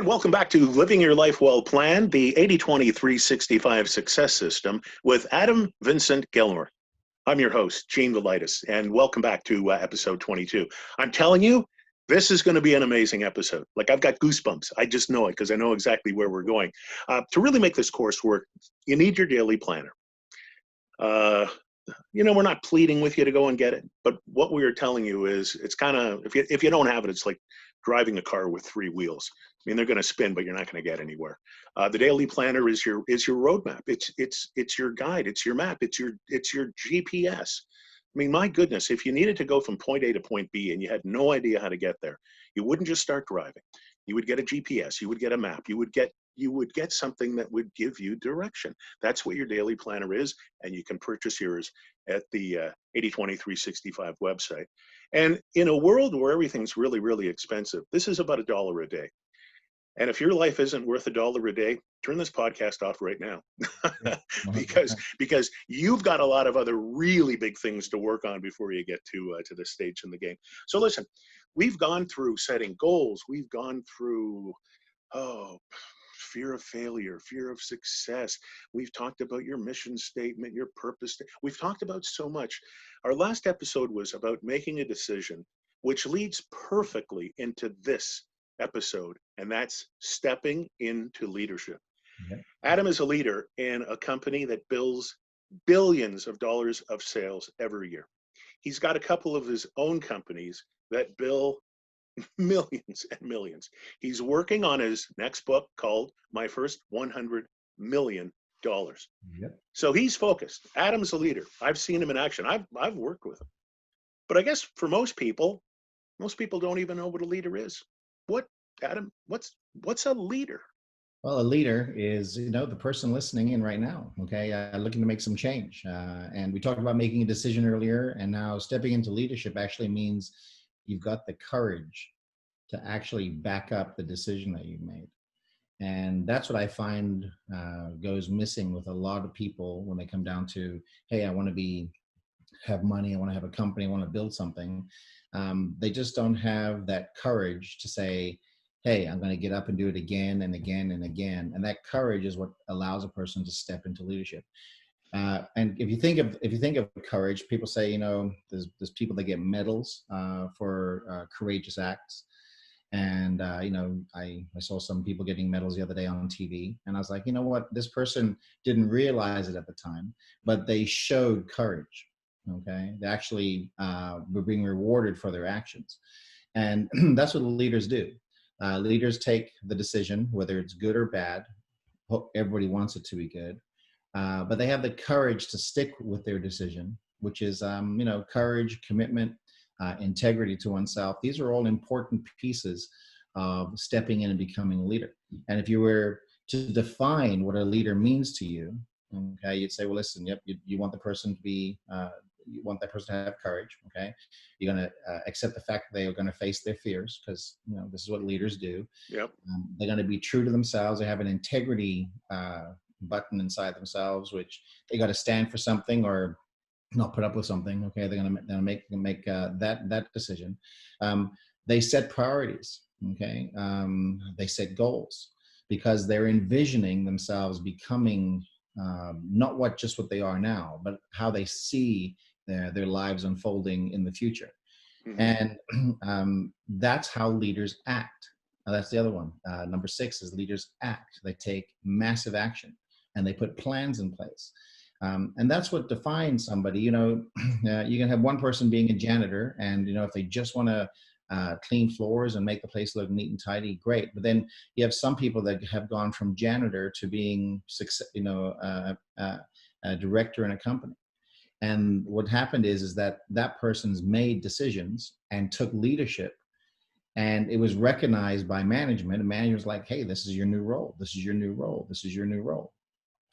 And welcome back to Living Your Life Well Planned, the 80-20-365 Success System with Adam Vincent Gilmore. I'm your host, Gene Velitis, and welcome back to episode 22. I'm telling you, this is going to be an amazing episode. Like, I've got goosebumps. I just know it because I know exactly where we're going. To really make this course work, you need your daily planner. We're not pleading with you to go and get it, but what we are telling you is it's kind of, if you don't have it, it's like driving a car with three wheels. I mean, they're going to spin, but you're not going to get anywhere. The daily planner is your roadmap. It's your guide. It's your map. It's your GPS. I mean, my goodness, if you needed to go from point A to point B and you had no idea how to get there, you wouldn't just start driving. You would get a GPS. You would get a map. You would get something that would give you direction. That's what your daily planner is, and you can purchase yours at the 80-20-365 website. And in a world where everything's really, really expensive, this is about $1 a day. And if your life isn't worth $1 a day, turn this podcast off right now. because you've got a lot of other really big things to work on before you get to this stage in the game. So listen, we've gone through setting goals. We've gone through, fear of failure, fear of success. We've talked about your mission statement, your purpose. We've talked about so much. Our last episode was about making a decision, which leads perfectly into this episode, and that's stepping into leadership. Okay. Adam is a leader in a company that bills billions of dollars of sales every year. He's got a couple of his own companies that bill millions and millions. He's working on his next book called My First $100 Million. Yep. So he's focused. Adam's a leader. I've seen him in action. I've worked with him. But I guess for most people don't even know what a leader is. Adam, what's a leader? Well, a leader is, the person listening in right now, okay, looking to make some change. And we talked about making a decision earlier, and now stepping into leadership actually means you've got the courage to actually back up the decision that you've made. And that's what I find goes missing with a lot of people when they come down to, hey, I want to have money, I want to have a company, I want to build something. They just don't have that courage to say, hey, I'm going to get up and do it again and again and again. And that courage is what allows a person to step into leadership. And if you think of courage, people say, there's people that get medals for courageous acts. And, I saw some people getting medals the other day on TV, and I was like, you know what, this person didn't realize it at the time, but they showed courage. Okay. They actually were being rewarded for their actions. And that's what leaders do. Leaders take the decision, whether it's good or bad. Everybody wants it to be good. But they have the courage to stick with their decision, which is, courage, commitment, integrity to oneself. These are all important pieces of stepping in and becoming a leader. And if you were to define what a leader means to you, okay, you'd say, well, listen, yep, you want the person to be, you want that person to have courage, okay? You're going to accept the fact that they are going to face their fears, because, this is what leaders do. Yep. They're going to be true to themselves. They have an integrity button inside themselves, which they got to stand for something or not put up with something. Okay, they're going to make that decision. They set priorities. Okay, they set goals because they're envisioning themselves becoming not what they are now, but how they see their lives unfolding in the future. Mm-hmm. And that's how leaders act. Now, that's the other one. Number 6 is leaders act. They take massive action and they put plans in place. And that's what defines somebody. You can have one person being a janitor, and, if they just want to clean floors and make the place look neat and tidy, great. But then you have some people that have gone from janitor to being, a director in a company. And what happened is that person's made decisions and took leadership, and it was recognized by management. And management was like, hey, this is your new role. This is your new role. This is your new role.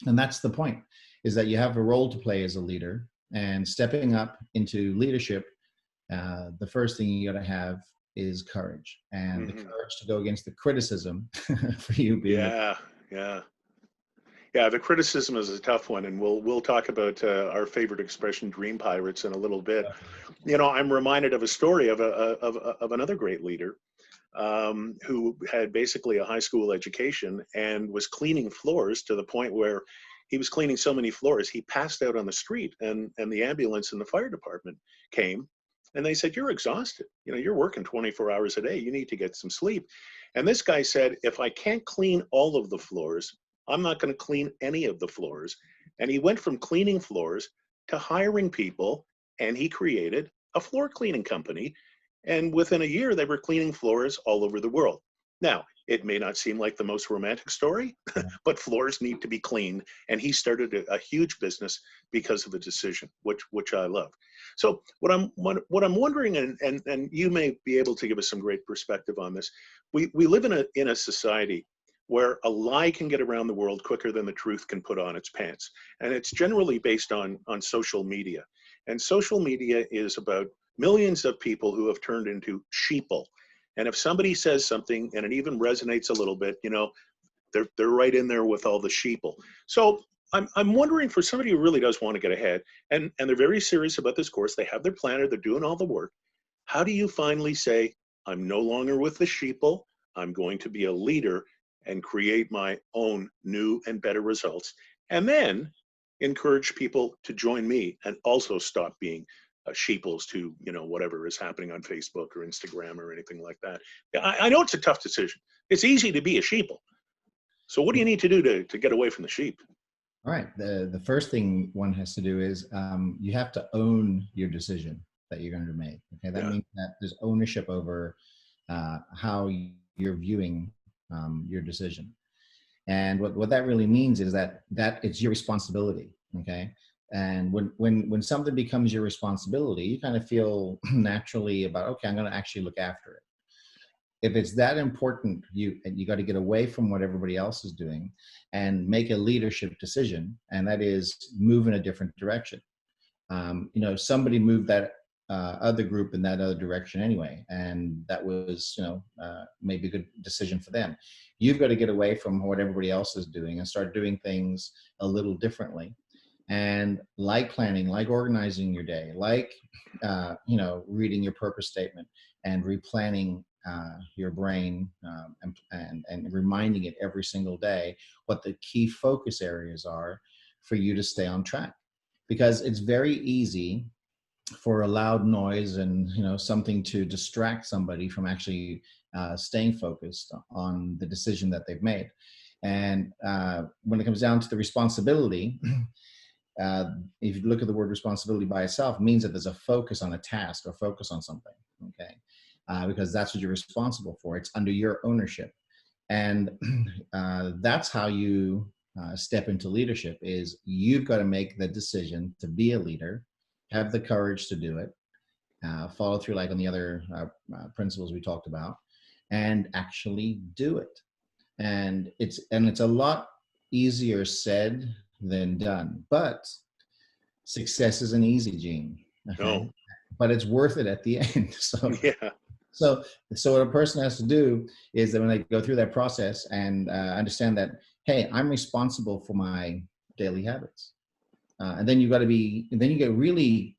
And that's the point, is that you have a role to play as a leader, and stepping up into leadership. The first thing you got to have is courage, and the courage to go against the criticism for you being. Yeah, the criticism is a tough one, and we'll talk about our favorite expression, dream pirates, in a little bit. I'm reminded of a story of another great leader. who had basically a high school education and was cleaning floors to the point where he was cleaning so many floors, he passed out on the street, and the ambulance and the fire department came, and they said, "You're exhausted. You know, you're working 24 hours a day. You need to get some sleep." And this guy said, "If I can't clean all of the floors, I'm not going to clean any of the floors." And he went from cleaning floors to hiring people, and he created a floor cleaning company. And within a year, they were cleaning floors all over the world. Now, it may not seem like the most romantic story, Yeah. but floors need to be cleaned. And he started a huge business because of a decision, which I love. So what I'm wondering, and you may be able to give us some great perspective on this. We live in a society where a lie can get around the world quicker than the truth can put on its pants. And it's generally based on social media. And social media is about millions of people who have turned into sheeple. And if somebody says something and it even resonates a little bit, you know, they're right in there with all the sheeple. So I'm wondering, for somebody who really does want to get ahead, and they're very serious about this course, they have their planner, they're doing all the work. How do you finally say, I'm no longer with the sheeple, I'm going to be a leader and create my own new and better results, and then encourage people to join me and also stop being sheeples to, you know, whatever is happening on Facebook or Instagram or anything like that. I know it's a tough decision. It's easy to be a sheeple. So what do you need to do to get away from the sheep? All right. The first thing one has to do is you have to own your decision that you're going to make. Okay, that Yeah. means that there's ownership over how you're viewing your decision. And what that really means is that it's your responsibility. Okay. And when something becomes your responsibility, you kind of feel naturally about, okay, I'm going to actually look after it. If it's that important, you got to get away from what everybody else is doing and make a leadership decision, and that is move in a different direction. You know, somebody moved that other group in that other direction anyway, and that was, you know, maybe a good decision for them. You've got to get away from what everybody else is doing and start doing things a little differently. And like planning, like organizing your day, like you know, reading your purpose statement and replanning your brain, and reminding it every single day what the key focus areas are for you to stay on track. Because it's very easy for a loud noise and, you know, something to distract somebody from actually staying focused on the decision that they've made. And when it comes down to the responsibility, if you look at the word responsibility by itself, it means that there's a focus on a task or focus on something. Okay, because that's what you're responsible for. It's under your ownership, and that's how you step into leadership. Is you've got to make the decision to be a leader, have the courage to do it, follow through like on the other principles we talked about, and actually do it. And it's a lot easier said than done, but success isn't easy, Gene. Okay, No. but it's worth it at the end. So Yeah. so, so what a person has to do is that when they go through that process and understand that, hey, I'm responsible for my daily habits. And then then you get really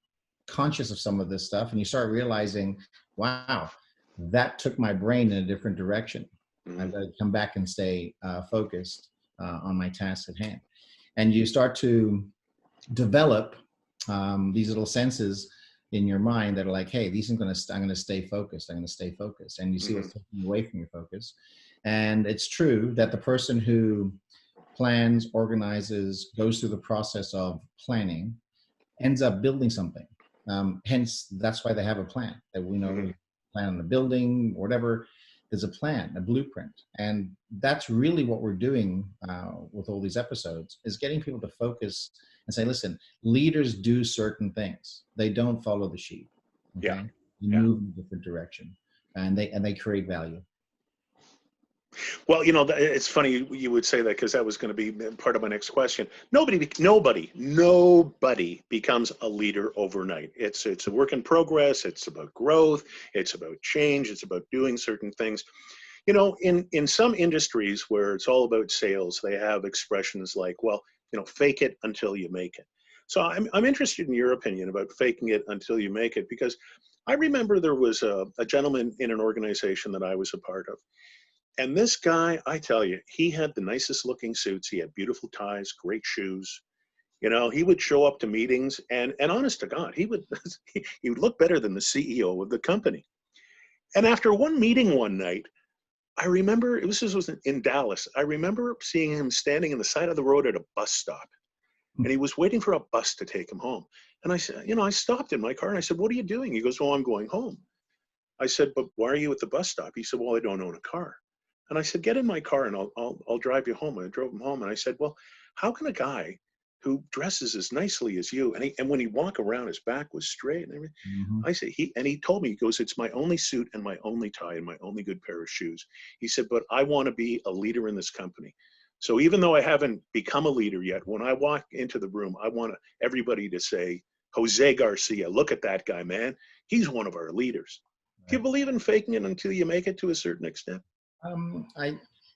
conscious of some of this stuff and you start realizing, wow, that took my brain in a different direction. I've Mhm. got to come back and stay focused on my task at hand. And you start to develop these little senses in your mind that are like, hey, these are I'm going to stay focused. I'm going to stay focused. And you see Mhm. what's taking away from your focus. And it's true that the person who plans, organizes, goes through the process of planning, ends up building something. Hence, that's why they have a plan. That we know Mhm. we plan on the building, whatever. There's a plan, a blueprint, and that's really what we're doing with all these episodes: is getting people to focus and say, "Listen, leaders do certain things. They don't follow the sheep. Yeah. Okay, they Yeah. move in a different direction, and they create value." Well, you know, it's funny you would say that, because that was going to be part of my next question. Nobody becomes a leader overnight. It's a work in progress. It's about growth. It's about change. It's about doing certain things. You know, in some industries where it's all about sales, they have expressions like, well, you know, fake it until you make it. So I'm interested in your opinion about faking it until you make it, because I remember there was a gentleman in an organization that I was a part of. And this guy, I tell you, he had the nicest looking suits. He had beautiful ties, great shoes. You know, he would show up to meetings and honest to God, he would he would look better than the CEO of the company. And after one meeting one night, I remember this was in Dallas. I remember seeing him standing in the side of the road at a bus stop, and he was waiting for a bus to take him home. And I said, you know, I stopped in my car and I said, "What are you doing?" He goes, "Oh, I'm going home." I said, "But why are you at the bus stop?" He said, "Well, I don't own a car." And I said, "Get in my car and I'll drive you home." And I drove him home. And I said, "Well, how can a guy who dresses as nicely as you, and when he walk around, his back was straight and everything." Mhm. I said, he told me, he goes, "It's my only suit and my only tie and my only good pair of shoes." He said, "But I want to be a leader in this company. So even though I haven't become a leader yet, when I walk into the room, I want everybody to say, 'Jose Garcia, look at that guy, man. He's one of our leaders.'" Do you Right. believe in faking it until you make it to a certain extent?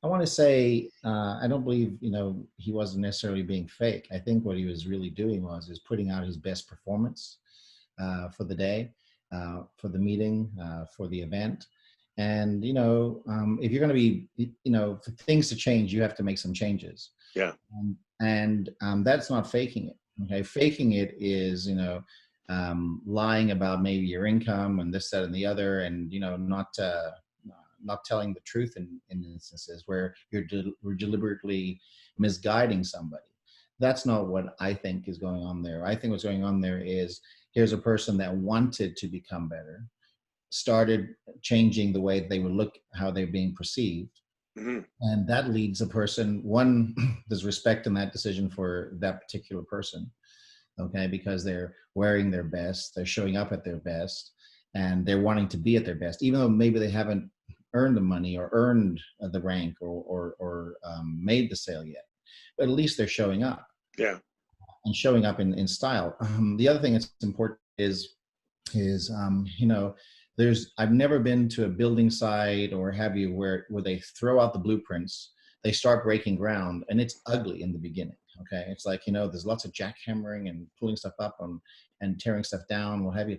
I want to say I don't believe he wasn't necessarily being fake. I think what he was really doing was is putting out his best performance for the day, for the meeting, for the event. And if you're going to be, for things to change, you have to make some changes. Yeah. And that's not faking it. Okay, faking it is lying about maybe your income and this, that, and the other, and not telling the truth in instances where we're deliberately misguiding somebody. That's not what I think is going on there. I think what's going on there is here's a person that wanted to become better, started changing the way they would look, how they're being perceived. Hmm. And that leads a person, one, there's respect in that decision for that particular person, okay, because they're wearing their best, they're showing up at their best, and they're wanting to be at their best, even though maybe they haven't earned the money or earned the rank or made the sale yet, but at least they're showing up Yeah. and showing up in style. The other thing that's important is I've never been to a building site or have you where they throw out the blueprints, they start breaking ground, and it's ugly in the beginning. Okay, it's like there's lots of jackhammering and pulling stuff up and tearing stuff down, what have you.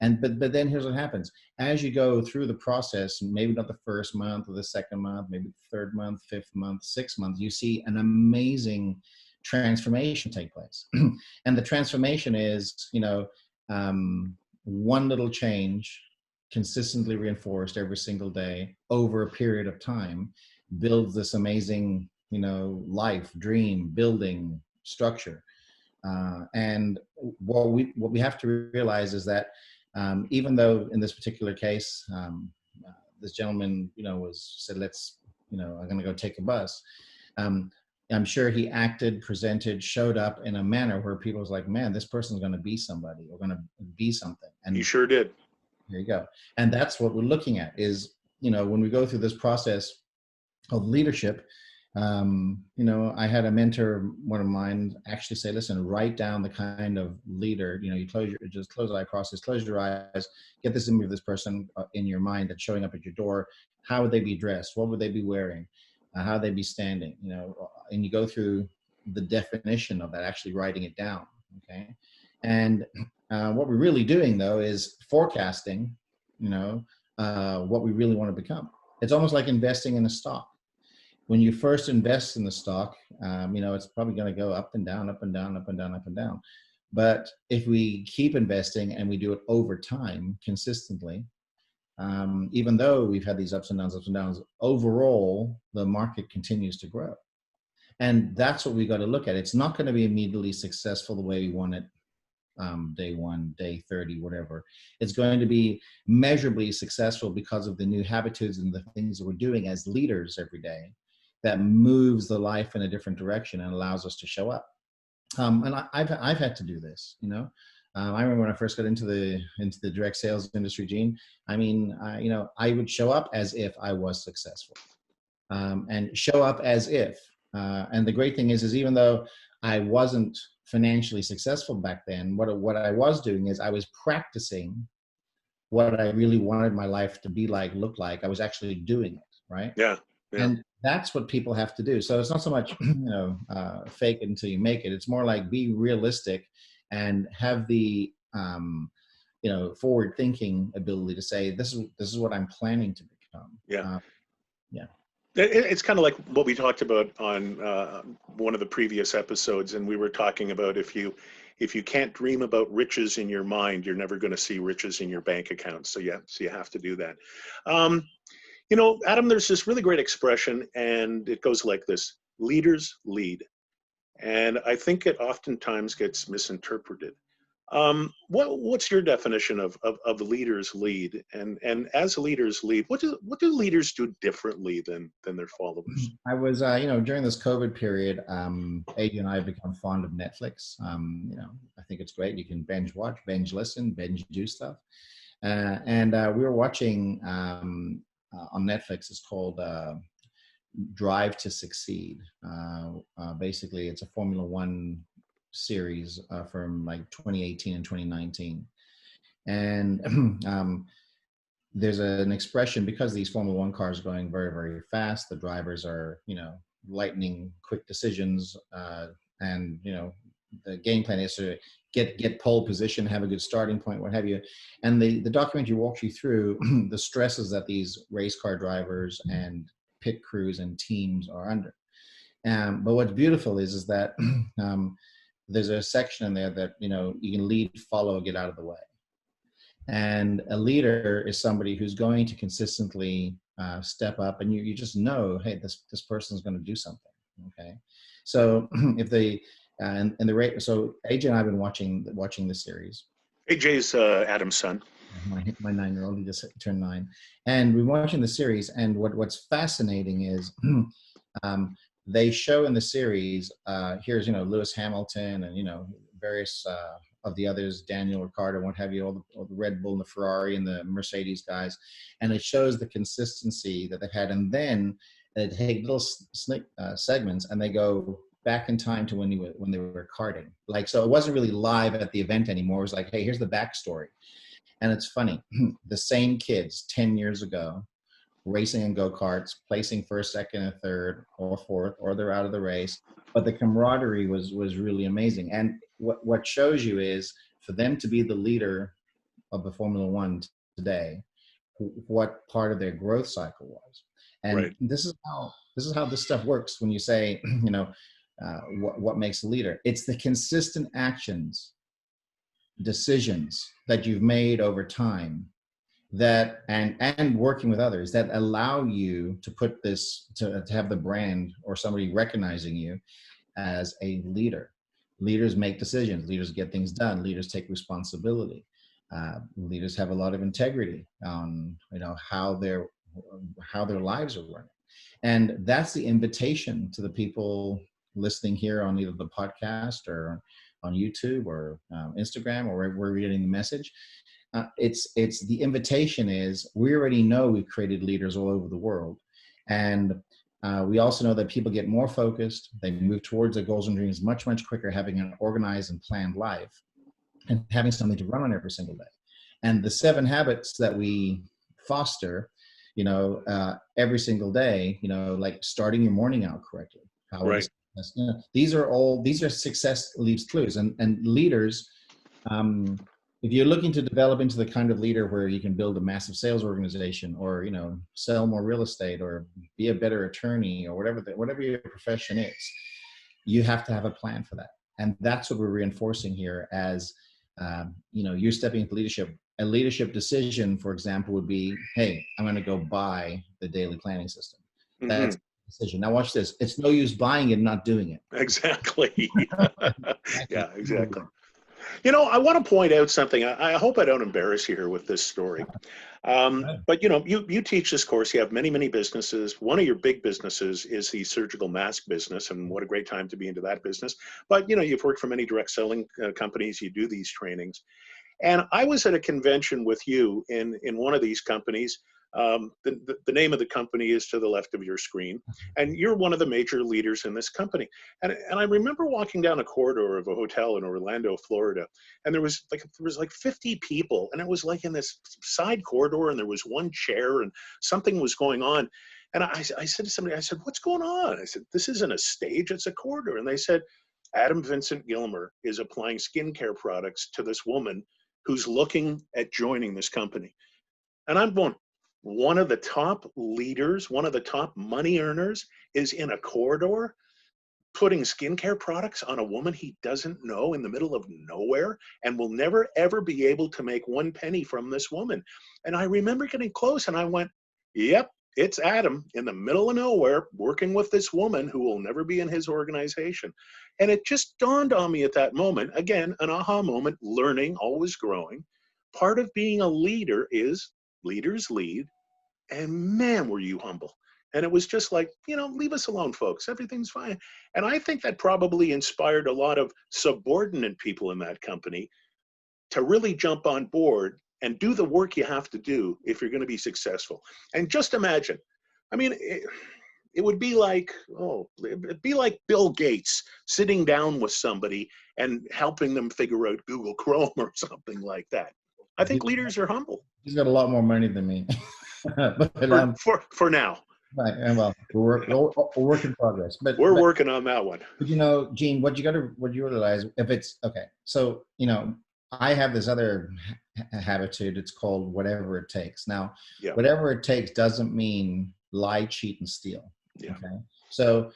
But then here's what happens as you go through the process. Maybe not the first month or the second month, maybe the third month, fifth month, sixth month, you see an amazing transformation take place. And the transformation is one little change consistently reinforced every single day over a period of time builds this amazing life, dream, building structure. And what we have to realize is that even though in this particular case this gentleman said, let's I'm going to go take a bus. um, I'm sure he acted, presented, showed up in a manner where people was like, man, this person's going to be somebody or going to be something. He And sure did. there you go. And that's what we're looking at is, when we go through this process of leadership, I had a mentor, one of mine, actually say, listen, write down the kind of leader, you just close the eye process, close your eyes, get this image of this person in your mind that's showing up at your door. How would they be dressed? What would they be wearing? How would they be standing? And you go through the definition of that, actually writing it down. Okay. And what we're really doing though is forecasting, what we really want to become. It's almost like investing in a stock. When you first invest in the stock, it's probably going to go up and down, up and down, up and down, up and down. But if we keep investing and we do it over time consistently, even though we've had these ups and downs, overall, the market continues to grow. And that's what we got to look at. It's not going to be immediately successful the way we want it, day 1, day 30, whatever. It's going to be measurably successful because of the new habitudes and the things that we're doing as leaders every day that moves the life in a different direction and allows us to show up. And I've had to do this, I remember when I first got into the direct sales industry, Gene. I mean, I would show up as if I was successful, and show up as if. And the great thing is even though I wasn't financially successful back then, what I was doing is I was practicing what I really wanted my life to be like, look like. I was actually doing it, right? Yeah. Yeah. And that's what people have to do. So it's not so much, fake it until you make it. It's more like be realistic and have the forward thinking ability to say, this is what I'm planning to become. Yeah. Yeah. It's kind of like what we talked about on one of the previous episodes, and we were talking about if you can't dream about riches in your mind, you're never going to see riches in your bank account. So you have to do that. Adam, there's this really great expression, and it goes like this: leaders lead. And I think it oftentimes gets misinterpreted. What's your definition of leaders lead? And as leaders lead, what do leaders do differently than their followers? I was, during this COVID period, AJ and I have become fond of Netflix. I think it's great. You can binge watch, binge listen, binge do stuff. And we were watching on Netflix. It's called Drive to Succeed. Basically, it's a Formula One series from like 2018 and 2019. And there's an expression, because these Formula One cars are going very, very fast, the drivers are, lightning quick decisions. And, the game plan is to get pole position, have a good starting point, what have you. And the documentary walks you through the stresses that these race car drivers and pit crews and teams are under. But what's beautiful is that there's a section in there that, you can lead, follow, get out of the way. And a leader is somebody who's going to consistently step up, and you just know, hey, this person's going to do something. Okay, so if they so AJ and I have been watching the series. AJ's Adam's son. My 9-year-old, he just turned 9, and we're watching the series. And what's fascinating is they show in the series, here's Lewis Hamilton and various of the others, Daniel Ricciardo, what have you, all the Red Bull and the Ferrari and the Mercedes guys, and it shows the consistency that they've had. And then they take little segments and they go back in time to when they were karting. Like, so it wasn't really live at the event anymore. It was like, hey, here's the backstory. And it's funny, the same kids 10 years ago racing in go-karts, placing first, second, and third, or fourth, or they're out of the race. But the camaraderie was really amazing. And what shows you is, for them to be the leader of the Formula One today, what part of their growth cycle was. And right. This is how this stuff works. When you say, what makes a leader, it's the consistent actions, decisions that you've made over time, that and working with others, that allow you to put this to have the brand or somebody recognizing you as a leader. Leaders make decisions, leaders get things done, leaders take responsibility, leaders have a lot of integrity on how their lives are running. And that's the invitation to the people listening here on either the podcast or on YouTube or Instagram, or wherever we're getting the message. It's the invitation is, we already know we've created leaders all over the world. And we also know that people get more focused. They move towards their goals and dreams much, much quicker, having an organized and planned life and having something to run on every single day. And the 7 habits that we foster, every single day, like starting your morning out correctly. Right. These are success leaves clues. And leaders, if you're looking to develop into the kind of leader where you can build a massive sales organization, or sell more real estate, or be a better attorney, or whatever your profession is, you have to have a plan for that. And that's what we're reinforcing here as you're stepping into leadership. A leadership decision, for example, would be, hey, I'm going to go buy the daily planning system. Mm-hmm. That's a decision. Now watch this. It's no use buying it and not doing it. Exactly. Yeah, exactly. I want to point out something. I hope I don't embarrass you here with this story. But you teach this course. You have many, many businesses. One of your big businesses is the surgical mask business, and what a great time to be into that business. But you've worked for many direct selling companies. You do these trainings. And I was at a convention with you in one of these companies. The name of the company is to the left of your screen, and you're one of the major leaders in this company. And I remember walking down a corridor of a hotel in Orlando, Florida, and there was like 50 people, and it was like in this side corridor, and there was one chair, and something was going on. And I said to somebody, I said, "What's going on?" I said, "This isn't a stage, it's a corridor." And they said, "Adam Vincent Gilmer is applying skincare products to this woman who's looking at joining this company. And I'm going, one of the top leaders, one of the top money earners is in a corridor putting skincare products on a woman he doesn't know in the middle of nowhere and will never ever be able to make one penny from this woman. And I remember getting close and I went, yep, it's Adam in the middle of nowhere working with this woman who will never be in his organization. And it just dawned on me at that moment, again, an aha moment, learning, always growing. Part of being a leader is leaders lead. And man, were you humble. And it was just like, leave us alone, folks. Everything's fine. And I think that probably inspired a lot of subordinate people in that company to really jump on board and do the work you have to do if you're going to be successful. And just imagine, I mean, it would be like, it'd be like Bill Gates sitting down with somebody and helping them figure out Google Chrome or something like that. I think leaders are humble. He's got a lot more money than me. But, for now. Right, and well, we're work in progress, but we're working on that one. But Gene, what you realize, if it's okay, so I have this other habitude. It's called whatever it takes. Now, whatever it takes doesn't mean lie, cheat, and steal. Yeah. Okay, so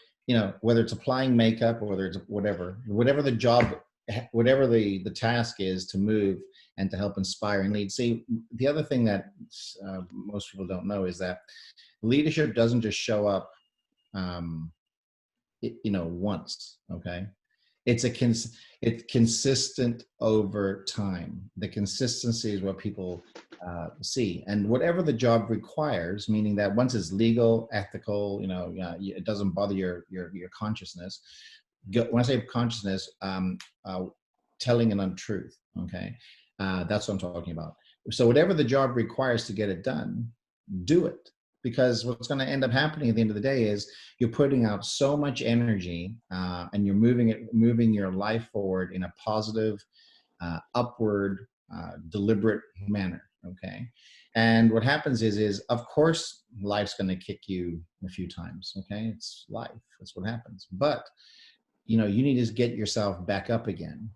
whether it's applying makeup or whether it's whatever the job, whatever the task is to move and to help inspire and lead. See, the other thing that most people don't know is that leadership doesn't just show up, once. Okay, it's consistent over time. The consistency is what people see, and whatever the job requires, meaning that once it's legal, ethical, it doesn't bother your consciousness. When I say consciousness, telling an untruth. Okay, that's what I'm talking about. So whatever the job requires to get it done, do it. Because what's going to end up happening at the end of the day is you're putting out so much energy and you're moving your life forward in a positive, upward, deliberate manner. Okay. And what happens is of course, life's going to kick you a few times. Okay. It's life. That's what happens. But, you need to get yourself back up again.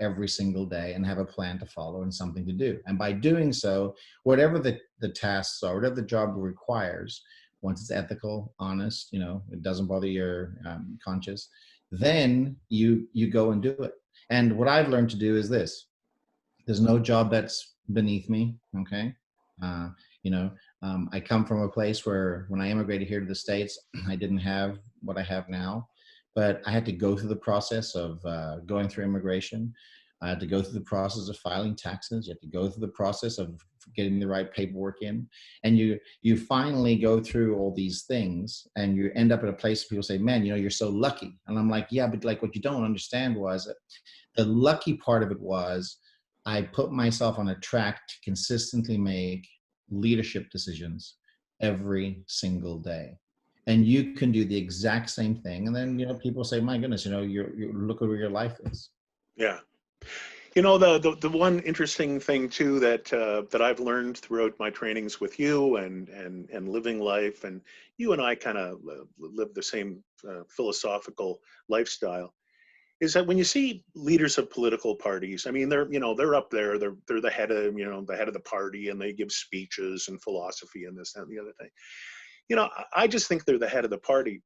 Every single day and have a plan to follow and something to do. And by doing so, whatever the tasks are, whatever the job requires, once it's ethical, honest, it doesn't bother your conscience, then you go and do it. And what I've learned to do is this: there's no job that's beneath me. Okay. I come from a place where when I immigrated here to the States, I didn't have what I have now. But I had to go through the process of going through immigration. I had to go through the process of filing taxes. You have to go through the process of getting the right paperwork in. And you finally go through all these things and you end up at a place where people say, man, you're so lucky. And I'm like, yeah, but like what you don't understand was that the lucky part of it was I put myself on a track to consistently make leadership decisions every single day. And you can do the exact same thing. And then, people say, my goodness, you look at where your life is. Yeah. The one interesting thing too that I've learned throughout my trainings with you and living life, and you and I kind of live the same philosophical lifestyle, is that when you see leaders of political parties, I mean, they're up there, they're the head of, the head of the party, and they give speeches and philosophy and this, that, and the other thing. I just think they're the head of the party.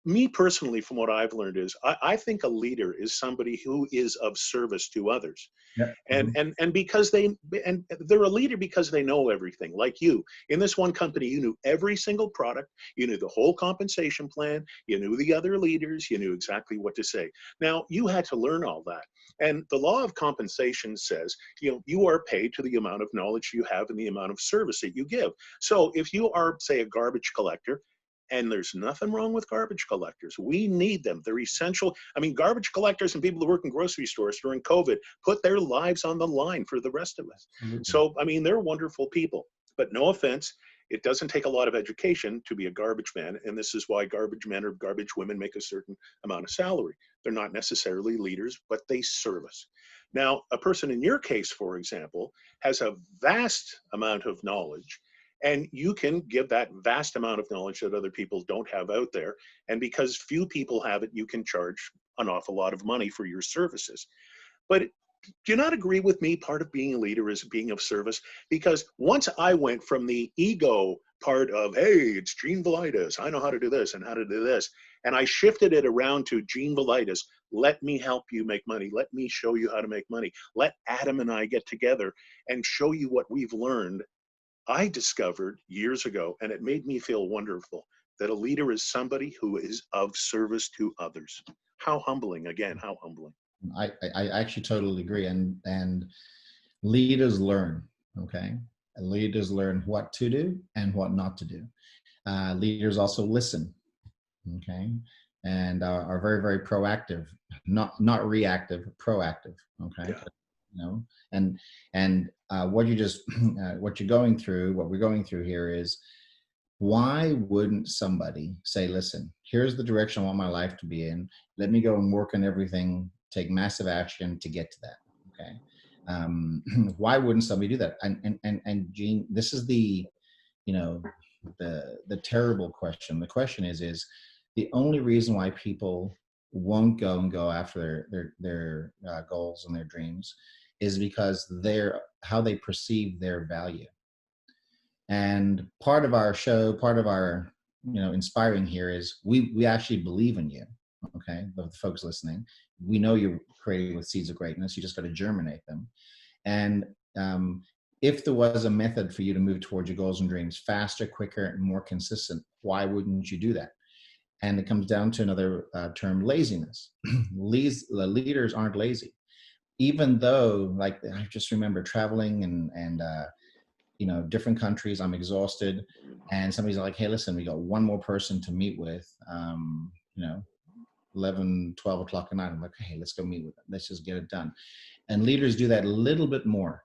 Me personally, from what I've learned is I think a leader is somebody who is of service to others. Yeah. And because they're a leader because they know everything. Like you, in this one company, you knew every single product, you knew the whole compensation plan, you knew the other leaders, you knew exactly what to say. Now, you had to learn all that. And the law of compensation says, you are paid to the amount of knowledge you have and the amount of service that you give. So if you are, say, a garbage collector, and there's nothing wrong with garbage collectors. We need them. They're essential. I mean, garbage collectors and people who work in grocery stores during COVID put their lives on the line for the rest of us. Mm-hmm. So, I mean, they're wonderful people. But no offense, it doesn't take a lot of education to be a garbage man. And this is why garbage men or garbage women make a certain amount of salary. They're not necessarily leaders, but they serve us. Now, a person in your case, for example, has a vast amount of knowledge. And you can give that vast amount of knowledge that other people don't have out there. And because few people have it, you can charge an awful lot of money for your services. But do you not agree with me? Part of being a leader is being of service. Because once I went from the ego part of, hey, it's Gene Velitis, I know how to do this and how to do this, and I shifted it around to Gene Velitis, let me help you make money. Let me show you how to make money. Let Adam and I get together and show you what we've learned. I discovered years ago, and it made me feel wonderful, that a leader is somebody who is of service to others. How humbling, again, how humbling. I actually totally agree. And leaders learn, okay? Leaders learn what to do and what not to do. Leaders also listen, okay? And are very, very proactive, not reactive, proactive, okay? Yeah. You know, and what you just what you're going through, what we're going through here is, why wouldn't somebody say, listen, here's the direction I want my life to be in. Let me go and work on everything, take massive action to get to that. Okay. Why wouldn't somebody do that? And Gene, this is the, you know, the terrible question. The question is the only reason why people won't go after their goals and their dreams is because they're how they perceive their value. And part of our show, part of our, you know, inspiring here is we actually believe in you. Okay, the folks listening, we know you're created with seeds of greatness. You just got to germinate them. And if there was a method for you to move towards your goals and dreams faster, quicker, and more consistent, why wouldn't you do that? And it comes down to another term, laziness. Leaders aren't lazy, even though, like, I just remember traveling and you know, different countries, I'm exhausted, and somebody's like, hey, listen, we got one more person to meet with, you know, 11, 12 o'clock at night. I'm like, hey, let's go meet with them. Let's just get it done. And leaders do that a little bit more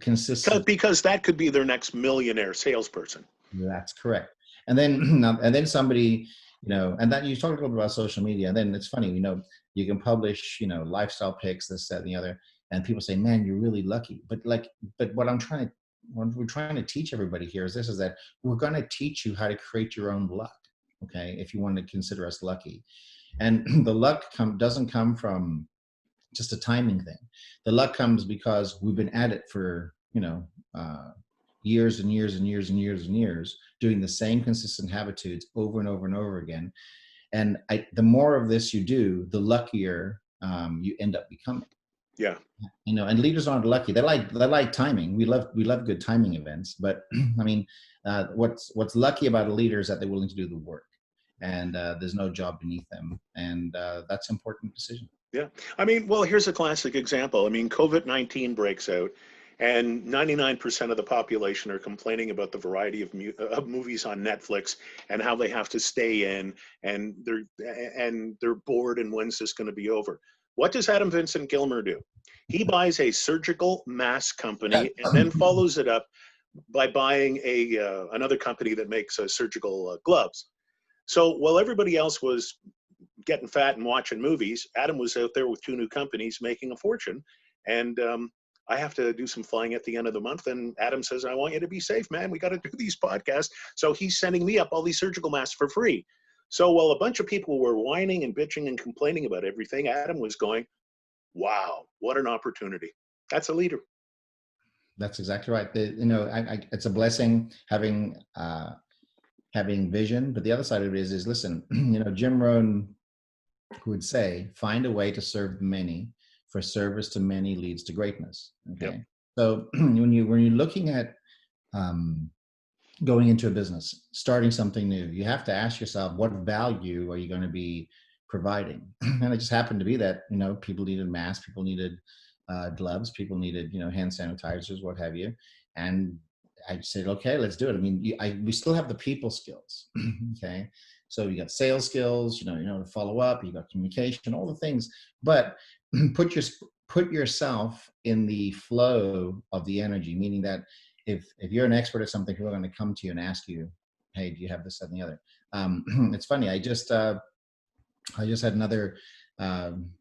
consistent. Because that could be their next millionaire salesperson. That's correct. And then, and then somebody, you know, and that you talked a little bit about social media, and then it's funny, you know, you can publish, you know, lifestyle pics, this, that, and the other, and people say, man, you're really lucky. But what we're trying to teach everybody here is this, is that we're going to teach you how to create your own luck. Okay. If you want to consider us lucky, and the luck doesn't come from just a timing thing. The luck comes because we've been at it for, you know, years and years and years and years and years, doing the same consistent habitudes over and over and over again. And the more of this you do, the luckier you end up becoming. Yeah. You know, and leaders aren't lucky. They like timing. We love good timing events. But I mean, what's lucky about a leader is that they're willing to do the work, and there's no job beneath them, and that's an important decision. Yeah. I mean, well, here's a classic example. I mean, COVID-19 breaks out, and 99% of the population are complaining about the variety of movies on Netflix and how they have to stay in, and they're bored, and when's this going to be over? What does Adam Vincent Gilmer do? He buys a surgical mask company and then follows it up by buying another company that makes surgical gloves. So while everybody else was getting fat and watching movies, Adam was out there with two new companies making a fortune. And I have to do some flying at the end of the month. And Adam says, I want you to be safe, man. We got to do these podcasts. So he's sending me up all these surgical masks for free. So while a bunch of people were whining and bitching and complaining about everything, Adam was going, wow, what an opportunity. That's a leader. That's exactly right. You know, it's a blessing having vision, but the other side of it is listen, you know, Jim Rohn would say, find a way to serve many, for service to many leads to greatness. Okay. Yep. So when you're looking at going into a business, starting something new, you have to ask yourself, what value are you going to be providing? And it just happened to be that, you know, people needed masks, people needed gloves, people needed, you know, hand sanitizers, what have you. And I said, okay, let's do it. I mean, we still have the people skills. Okay. So you got sales skills, you know, to follow up, you got communication, all the things, but put yourself in the flow of the energy, meaning that if you're an expert at something, people are going to come to you and ask you, hey, do you have this, that, and the other? It's funny. I just had another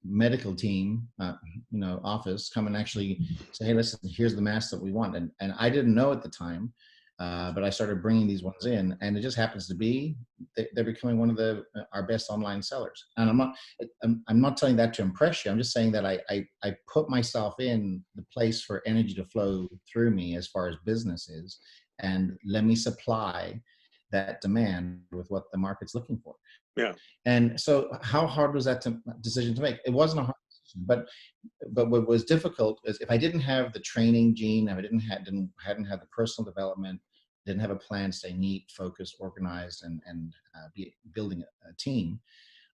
medical team, you know, office come and actually say, hey, listen, here's the mask that we want. And I didn't know at the time But I started bringing these ones in, and it just happens to be they're becoming one of our best online sellers. And I'm not telling that to impress you. I'm just saying that I put myself in the place for energy to flow through me as far as business is, and let me supply that demand with what the market's looking for. Yeah. And so, how hard was that decision to make? It wasn't a hard decision, but what was difficult is if I didn't have the training gene, if I hadn't had the personal development, didn't have a plan, stay neat, focused, organized, and be building a team,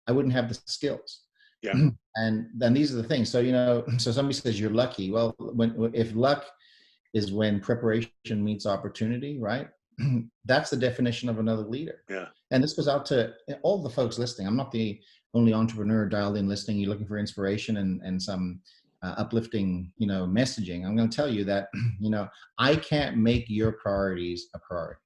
I wouldn't have the skills. Yeah. And then these are the things. So so somebody says you're lucky. Well, if luck is when preparation meets opportunity, right? That's the definition of another leader. Yeah. And this goes out to all the folks listening. I'm not the only entrepreneur dialed in listening. You're looking for inspiration and some uplifting, messaging. I'm going to tell you that, I can't make your priorities a priority.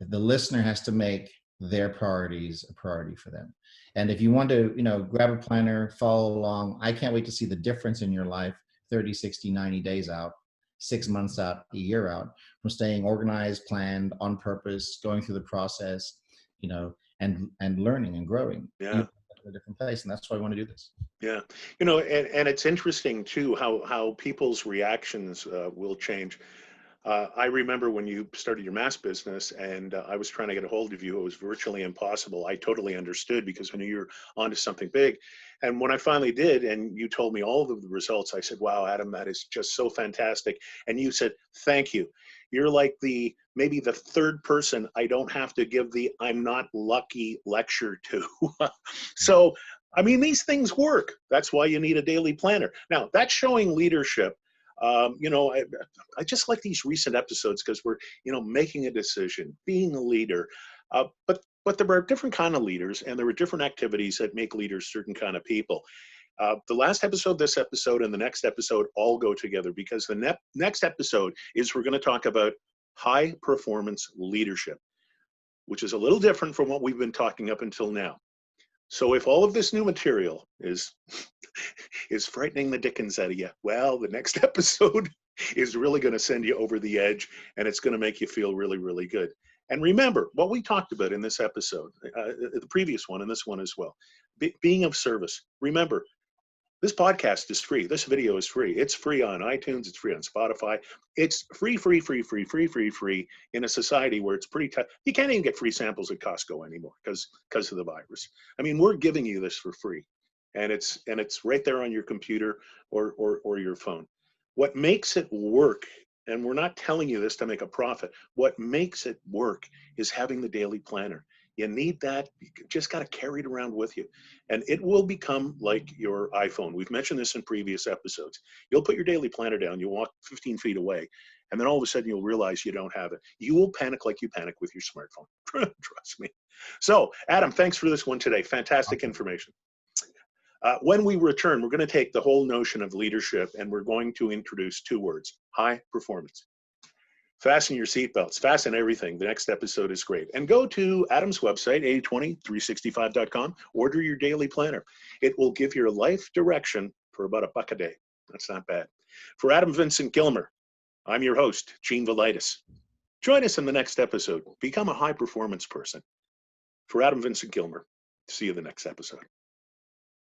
The listener has to make their priorities a priority for them. And if you want to, grab a planner, follow along, I can't wait to see the difference in your life 30, 60, 90 days out, 6 months out, a year out, from staying organized, planned, on purpose, going through the process, and learning and growing. Yeah. You're in a different place. And that's why I want to do this. Yeah. And it's interesting too, how people's reactions will change. I remember when you started your mask business and I was trying to get a hold of you, it was virtually impossible. I totally understood because I knew you were onto something big. And when I finally did, and you told me all of the results, I said, wow, Adam, that is just so fantastic. And you said, thank you. You're like maybe the third person I don't have to give the I'm not lucky lecture to. So, I mean, these things work. That's why you need a daily planner. Now, that's showing leadership. I just like these recent episodes because we're, making a decision, being a leader. But there are different kind of leaders, and there are different activities that make leaders certain kind of people. The last episode, this episode, and the next episode all go together because the next episode is we're going to talk about high performance leadership, which is a little different from what we've been talking up until now. So if all of this new material is frightening the dickens out of you, well, the next episode is really going to send you over the edge, and it's going to make you feel really, really good. And remember what we talked about in this episode, the previous one and this one as well, being of service. Remember, this podcast is free. This video is free. It's free on iTunes. It's free on Spotify. It's free in a society where it's pretty tough. You can't even get free samples at Costco anymore because of the virus. I mean, we're giving you this for free, and it's right there on your computer or your phone. What makes it work, and we're not telling you this to make a profit, what makes it work is having the daily planner. You need that. You just got to carry it around with you. And it will become like your iPhone. We've mentioned this in previous episodes. You'll put your daily planner down, you'll walk 15 feet away, and then all of a sudden you'll realize you don't have it. You will panic like you panic with your smartphone. Trust me. So, Adam, thanks for this one today. Fantastic information. When we return, we're going to take the whole notion of leadership and we're going to introduce two words: high performance. Fasten your seatbelts, fasten everything. The next episode is great. And go to Adam's website, 8020-365.com. Order your daily planner. It will give your life direction for about $1 a day. That's not bad. For Adam Vincent Gilmer, I'm your host, Gene Velitis. Join us in the next episode. Become a high performance person. For Adam Vincent Gilmer, see you in the next episode.